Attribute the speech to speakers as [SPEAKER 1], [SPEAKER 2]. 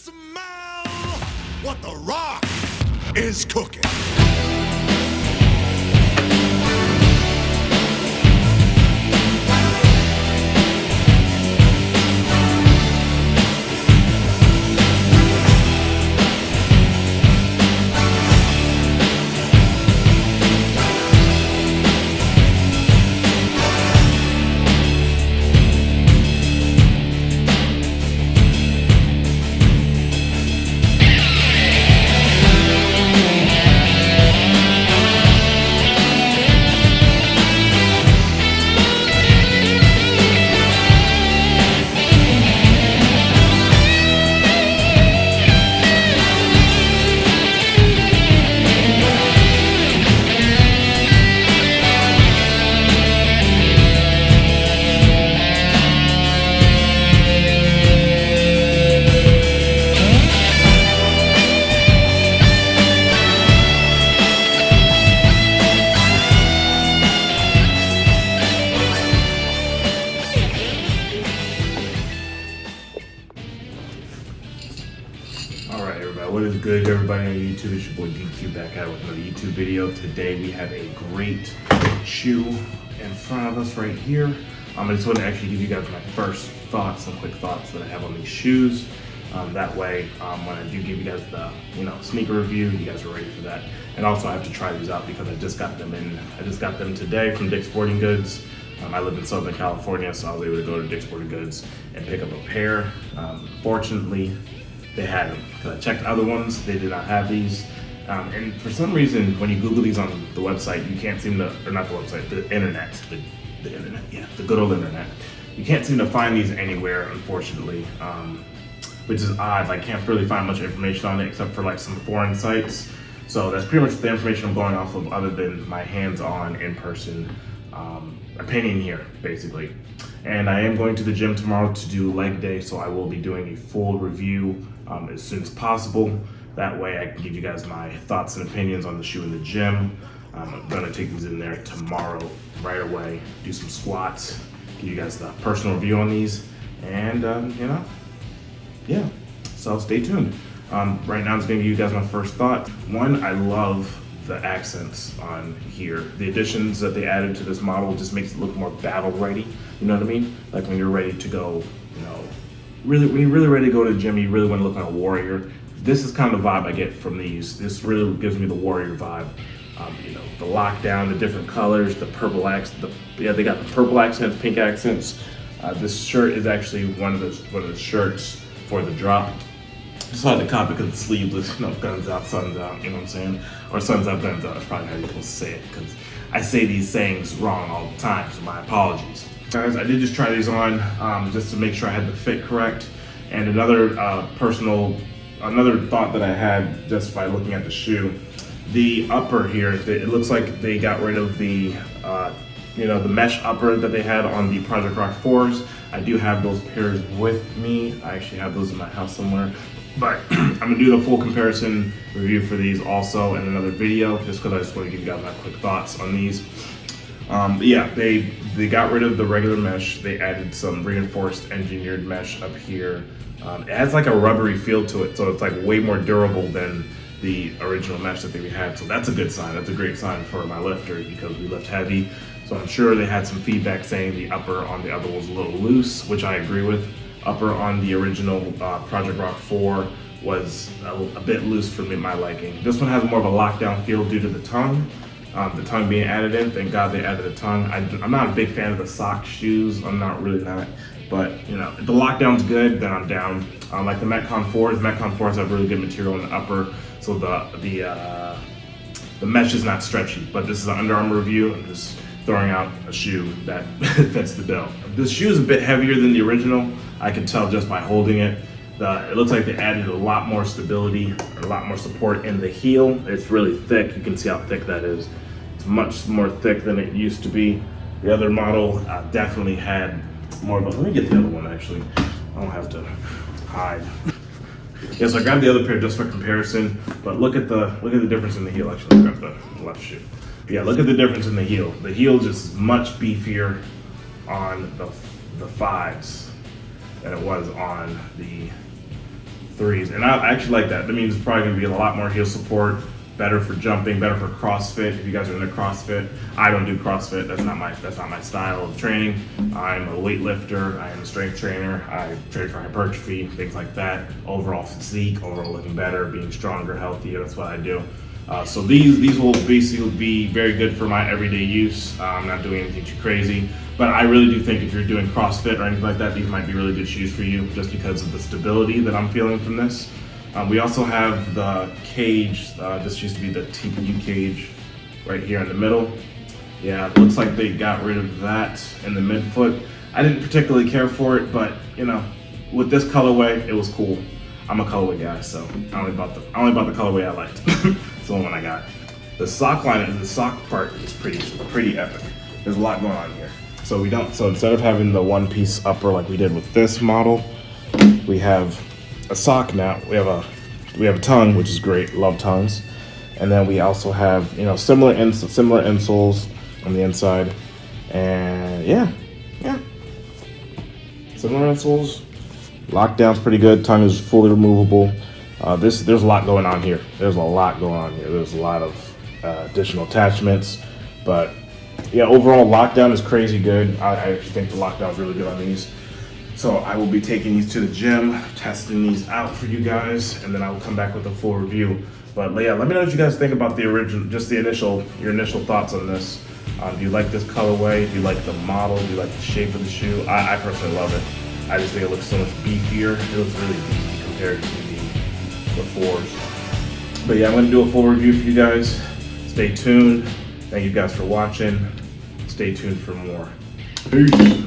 [SPEAKER 1] Smell what the rock is cooking.
[SPEAKER 2] Alright everybody, what is good everybody on YouTube? It's your boy DQ back out with another YouTube video. Today we have a great shoe in front of us right here. I just want to actually give you guys my first thoughts, some quick thoughts that I have on these shoes. That way, when I do give you guys the sneaker review, you guys are ready for that. And also I have to try these out because I just got them today from Dick's Sporting Goods. I live in Southern California, so I was able to go to Dick's Sporting Goods and pick up a pair. Fortunately, they had them. Because I checked other ones, they did not have these. And for some reason, when you Google these on the website, you can't seem to, or not the website, the internet, the internet, yeah, the good old internet. You can't seem to find these anywhere, unfortunately, which is odd. I can't really find much information on it except for like some foreign sites. So that's pretty much the information I'm going off of, other than my hands-on, in-person opinion here, basically. And I am going to the gym tomorrow to do leg day, so I will be doing a full review as soon as possible. That way I can give you guys my thoughts and opinions on the shoe in the gym. I'm gonna take these in there tomorrow right away, do some squats, give you guys the personal review on these, and yeah, so stay tuned. Right now I'm just gonna give you guys my first thought. One, I love the accents on here. The additions that they added to this model just makes it look more battle ready. You know what I mean? Like when you're ready to go, when you're really ready to go to the gym, you really want to look like a warrior. This is kind of the vibe I get from these. This really gives me the warrior vibe. The lockdown, the different colors, the purple accents. They got the purple accents, pink accents. This shirt is actually one of the shirts for the drop. Just had to cop it because it's sleeveless, guns out, suns out, you know what I'm saying? Or suns out, guns out, that's probably how you're supposed to say it, because I say these sayings wrong all the time, so my apologies. Guys, I did just try these on just to make sure I had the fit correct. And another thought that I had just by looking at the shoe, the upper here, it looks like they got rid of the the mesh upper that they had on the Project Rock 4s. I do have those pairs with me. I actually have those in my house somewhere. But I'm gonna do the full comparison review for these also in another video, just because I just want to give you guys my quick thoughts on these. But yeah, they got rid of the regular mesh. They added some reinforced engineered mesh up here. It has like a rubbery feel to it, so it's like way more durable than the original mesh that they had. So that's a good sign. That's a great sign for my lifters because we lift heavy. So I'm sure they had some feedback saying the upper on the other was a little loose, which I agree with. Upper on the original Project Rock 4 was a bit loose for me, my liking. This one has more of a lockdown feel due to the tongue. The tongue being added in, thank God they added a tongue. I'm not a big fan of the sock shoes, I'm not really not. But if the lockdown's good, then I'm down. Like the Metcon 4s have really good material in the upper, so the mesh is not stretchy. But this is an Under Armour review. I'm just throwing out a shoe that fits the bill. This shoe is a bit heavier than the original. I can tell just by holding it. It looks like they added a lot more stability, a lot more support in the heel. It's really thick. You can see how thick that is. It's much more thick than it used to be. The other model definitely had more of a, let me get the other one actually. I don't have to hide. Yeah, so I grabbed the other pair just for comparison, but look at the difference in the heel. Actually, I'll grab the left shoe. Yeah, look at the difference in the heel. The heel just much beefier on the 5s than it was on the 3s, and I actually like that. That means it's probably gonna be a lot more heel support, better for jumping, better for CrossFit. If you guys are into CrossFit, I don't do CrossFit. That's not my style of training. I'm a weightlifter. I am a strength trainer. I train for hypertrophy, things like that. Overall physique, overall looking better, being stronger, healthier. That's what I do. So these will basically be very good for my everyday use. I'm not doing anything too crazy, but I really do think if you're doing CrossFit or anything like that, these might be really good shoes for you, just because of the stability that I'm feeling from this. We also have the cage. This used to be the TPU cage right here in the middle. Yeah, it looks like they got rid of that in the midfoot. I didn't particularly care for it, but you know, with this colorway, it was cool. I'm a colorway guy, so I only bought the colorway I liked. It's the one I got. The sock line, the sock part is pretty epic. There's a lot going on here. So instead of having the one-piece upper like we did with this model, we have a sock now. We have a tongue, which is great. Love tongues. And then we also have, similar insoles on the inside. And yeah. Similar insoles. Lockdown's pretty good. Tongue is fully removable. There's a lot going on here. There's a lot of additional attachments, but yeah, overall lockdown is crazy good. I actually think the lockdown is really good on these. So I will be taking these to the gym, testing these out for you guys, and then I will come back with a full review. But yeah, let me know what you guys think about the original, just your initial thoughts on this. Do you like this colorway? Do you like the model? Do you like the shape of the shoe? I personally love it. I just think it looks so much beefier. It looks really beefy compared to the 4s. But yeah, I'm gonna do a full review for you guys. Stay tuned. Thank you guys for watching. Stay tuned for more. Peace.